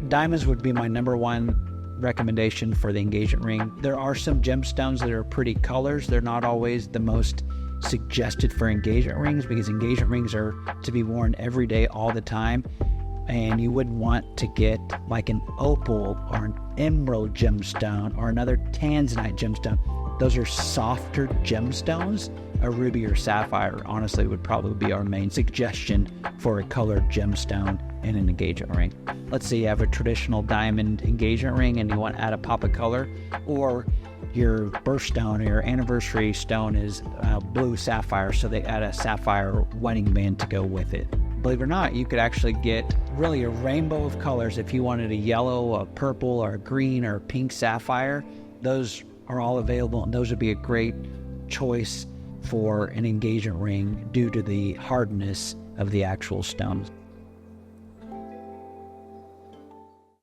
Diamonds would be my number one recommendation for the engagement ring. There are some gemstones that are pretty colors. They're not always the most suggested for engagement rings because engagement rings are to be worn every day all the time, and you wouldn't want to get like an opal or an emerald gemstone or another Tanzanite gemstone. Those are softer gemstones. A ruby or sapphire honestly would probably be our main suggestion for a colored gemstone in an engagement ring. Let's say you have a traditional diamond engagement ring and you want to add a pop of color, or your birthstone or your anniversary stone is blue sapphire, so they add a sapphire wedding band to go with it. Believe it or not, you could actually get really a rainbow of colors. If you wanted a yellow, a purple, or a green, or a pink sapphire, those are all available, and those would be a great choice for an engagement ring due to the hardness of the actual stones.